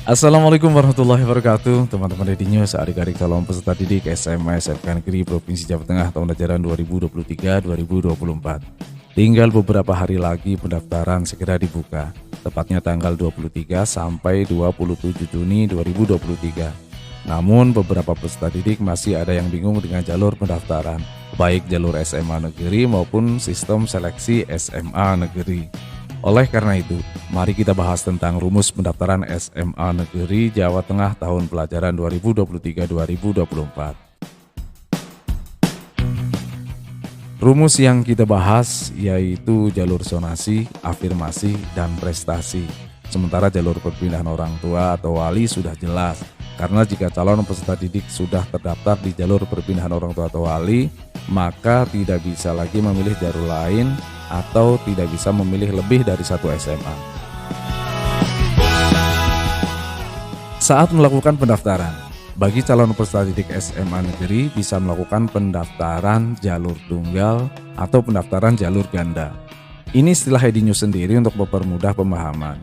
Assalamualaikum warahmatullahi wabarakatuh. Teman-teman Ready News, adik-adik calon peserta didik SMA SMK Negeri Provinsi Jawa Tengah tahun ajaran 2023-2024. Tinggal beberapa hari lagi pendaftaran segera dibuka, tepatnya tanggal 23 sampai 27 Juni 2023. Namun beberapa peserta didik masih ada yang bingung dengan jalur pendaftaran, baik jalur SMA Negeri maupun sistem seleksi SMA Negeri. Oleh karena itu, mari kita bahas tentang rumus pendaftaran SMA Negeri Jawa Tengah tahun pelajaran 2023-2024. Rumus yang kita bahas yaitu jalur zonasi, afirmasi, dan prestasi. Sementara jalur perpindahan orang tua atau wali sudah jelas, karena jika calon peserta didik sudah terdaftar di jalur perpindahan orang tua atau wali, maka tidak bisa lagi memilih jalur lain atau tidak bisa memilih lebih dari satu SMA. Saat melakukan pendaftaran, bagi calon peserta didik SMA Negeri bisa melakukan pendaftaran jalur tunggal atau pendaftaran jalur ganda. Ini istilah Ready News sendiri untuk mempermudah pemahaman.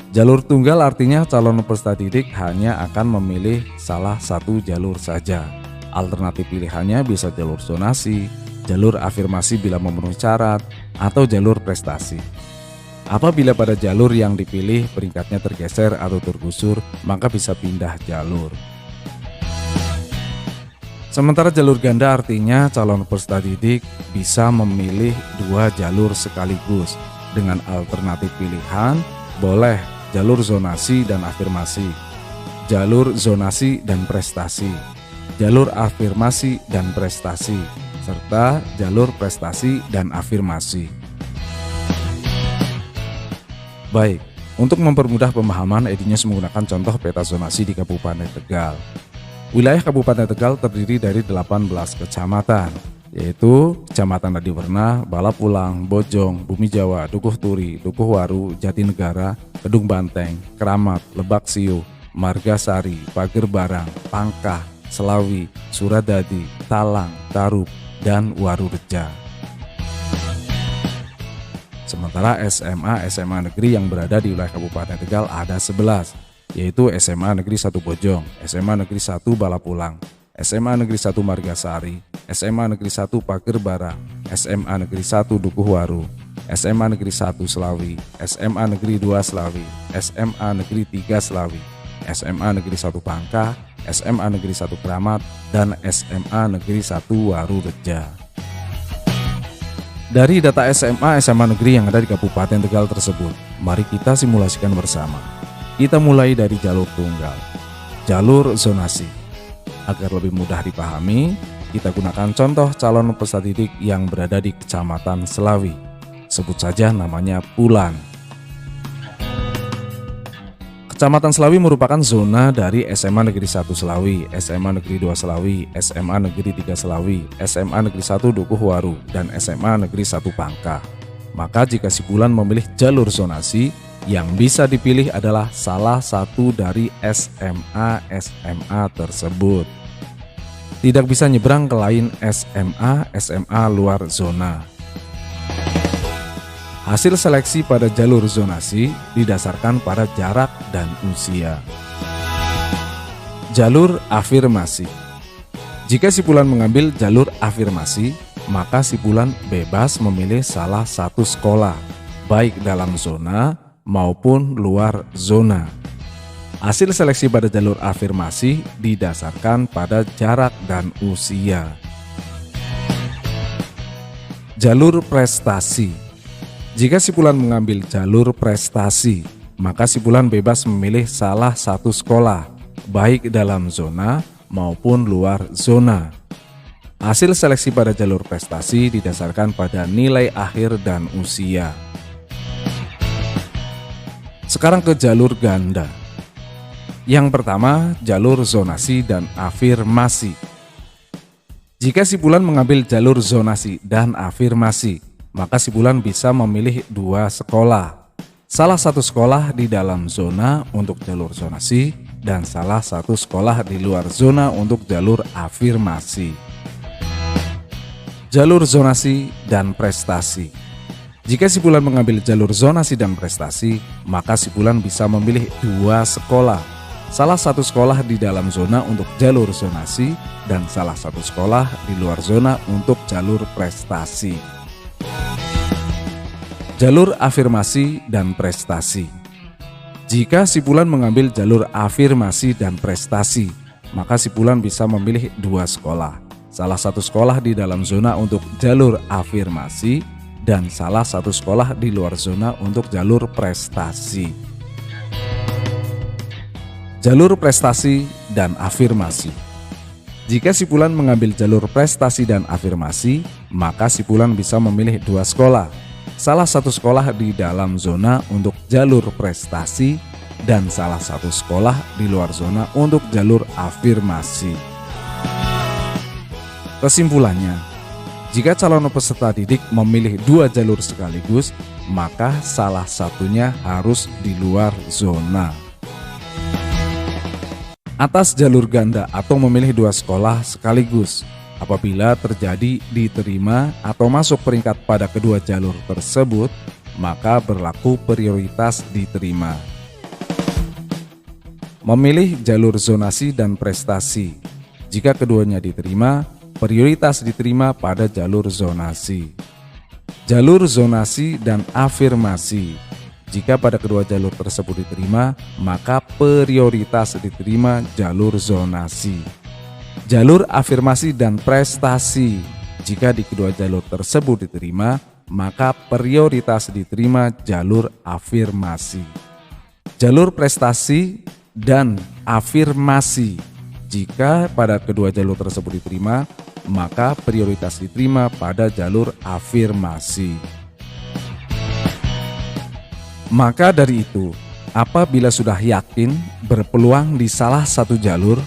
Jalur tunggal artinya calon peserta didik hanya akan memilih salah satu jalur saja. Alternatif pilihannya bisa jalur zonasi, jalur afirmasi bila memenuhi syarat, atau jalur prestasi. Apabila pada jalur yang dipilih peringkatnya tergeser atau tergusur, maka bisa pindah jalur. Sementara jalur ganda artinya calon peserta didik bisa memilih dua jalur sekaligus. Dengan alternatif pilihan, boleh jalur zonasi dan afirmasi, jalur zonasi dan prestasi, jalur afirmasi dan prestasi, serta jalur prestasi dan afirmasi. Baik, untuk mempermudah pemahaman, Ready News menggunakan contoh peta zonasi di Kabupaten Tegal. Wilayah Kabupaten Tegal terdiri dari 18 kecamatan, yaitu Kecamatan Adiwerna, Balapulang, Bojong, Bumi Jawa, Dukuh Turi, Dukuh Waru, Jatinegara, Kedung Banteng, Keramat, Lebak Siu, Margasari, Pager Barang, Pangkah, Selawi, Suradadi, Talang, Tarup, dan Warureja. Sementara SMA Negeri yang berada di wilayah Kabupaten Tegal ada 11, yaitu SMA Negeri 1 Bojong, SMA Negeri 1 Balapulang, SMA Negeri 1 Margasari, SMA Negeri 1 Pager Barang, SMA Negeri 1 Dukuh Waru, SMA Negeri 1 Selawi, SMA Negeri 2 Selawi, SMA Negeri 3 Selawi, SMA Negeri 1 Pangkah, SMA Negeri 1 Keramat, dan SMA Negeri 1 Warureja. Dari data SMA Negeri yang ada di Kabupaten Tegal tersebut, mari kita simulasikan bersama. Kita mulai dari jalur tunggal, jalur zonasi. Agar lebih mudah dipahami, kita gunakan contoh calon peserta didik yang berada di Kecamatan Selawi. Sebut saja namanya Pulan. Kecamatan Selawi merupakan zona dari SMA Negeri 1 Selawi, SMA Negeri 2 Selawi, SMA Negeri 3 Selawi, SMA Negeri 1 Dukuh Waru, dan SMA Negeri 1 Pangkah. Maka jika si Pulan memilih jalur zonasi, yang bisa dipilih adalah salah satu dari SMA tersebut. Tidak bisa nyebrang ke lain SMA luar zona. Hasil seleksi pada jalur zonasi didasarkan pada jarak dan usia. Jalur afirmasi. Jika si Pulan mengambil jalur afirmasi, maka si Pulan bebas memilih salah satu sekolah, baik dalam zona maupun luar zona. Hasil seleksi pada jalur afirmasi didasarkan pada jarak dan usia. Jalur prestasi. Jika si Pulan mengambil jalur prestasi, maka si Pulan bebas memilih salah satu sekolah, baik dalam zona maupun luar zona. Hasil seleksi pada jalur prestasi didasarkan pada nilai akhir dan usia. Sekarang ke jalur ganda. Yang pertama, jalur zonasi dan afirmasi. Jika si Pulan mengambil jalur zonasi dan afirmasi, maka si Pulan bisa memilih dua sekolah. Salah satu sekolah di dalam zona untuk jalur zonasi dan salah satu sekolah di luar zona untuk jalur afirmasi. Jalur zonasi dan prestasi. Jika si Pulan mengambil jalur zonasi dan prestasi, maka si Pulan bisa memilih dua sekolah, salah satu sekolah di dalam zona untuk jalur zonasi, dan salah satu sekolah di luar zona untuk jalur prestasi. Jalur afirmasi dan prestasi. Jika si Fulan mengambil jalur afirmasi dan prestasi, maka si Fulan bisa memilih dua sekolah. Salah satu sekolah di dalam zona untuk jalur afirmasi dan salah satu sekolah di luar zona untuk jalur prestasi. Jalur prestasi dan afirmasi. Jika si Fulan mengambil jalur prestasi dan afirmasi, maka si Fulan bisa memilih dua sekolah. Salah satu sekolah di dalam zona untuk jalur prestasi dan salah satu sekolah di luar zona untuk jalur afirmasi. Kesimpulannya, jika calon peserta didik memilih dua jalur sekaligus, maka salah satunya harus di luar zona. Atas jalur ganda atau memilih dua sekolah sekaligus, apabila terjadi diterima atau masuk peringkat pada kedua jalur tersebut, maka berlaku prioritas diterima. Memilih jalur zonasi dan prestasi. Jika keduanya diterima, prioritas diterima pada jalur zonasi. Jalur zonasi dan afirmasi. Jika pada kedua jalur tersebut diterima, maka prioritas diterima jalur zonasi. Jalur afirmasi dan prestasi. Jika di kedua jalur tersebut diterima, maka prioritas diterima jalur afirmasi. Jalur prestasi dan afirmasi. Jika pada kedua jalur tersebut diterima, maka prioritas diterima pada jalur afirmasi. Maka dari itu, apabila sudah yakin berpeluang di salah satu jalur,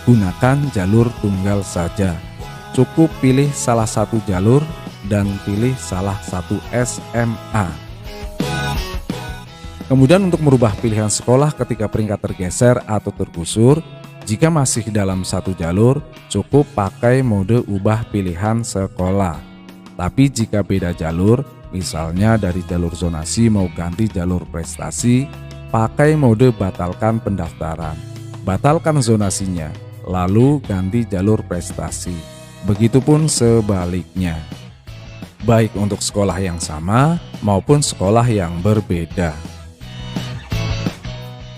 gunakan jalur tunggal saja. Cukup pilih salah satu jalur dan pilih salah satu SMA. Kemudian untuk merubah pilihan sekolah ketika peringkat tergeser atau tergusur, jika masih dalam satu jalur, cukup pakai mode ubah pilihan sekolah. Tapi jika beda jalur, misalnya dari jalur zonasi mau ganti jalur prestasi, pakai mode batalkan pendaftaran. Batalkan zonasinya, lalu ganti jalur prestasi. Begitupun sebaliknya. Baik untuk sekolah yang sama maupun sekolah yang berbeda.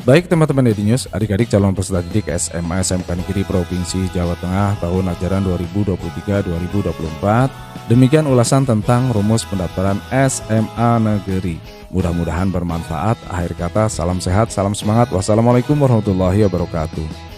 Baik teman-teman Edi News, adik-adik calon peserta didik SMA SMK Negeri Provinsi Jawa Tengah tahun ajaran 2023-2024. Demikian ulasan tentang rumus pendaftaran SMA Negeri. Mudah-mudahan bermanfaat. Akhir kata, salam sehat, salam semangat. Wassalamualaikum warahmatullahi wabarakatuh.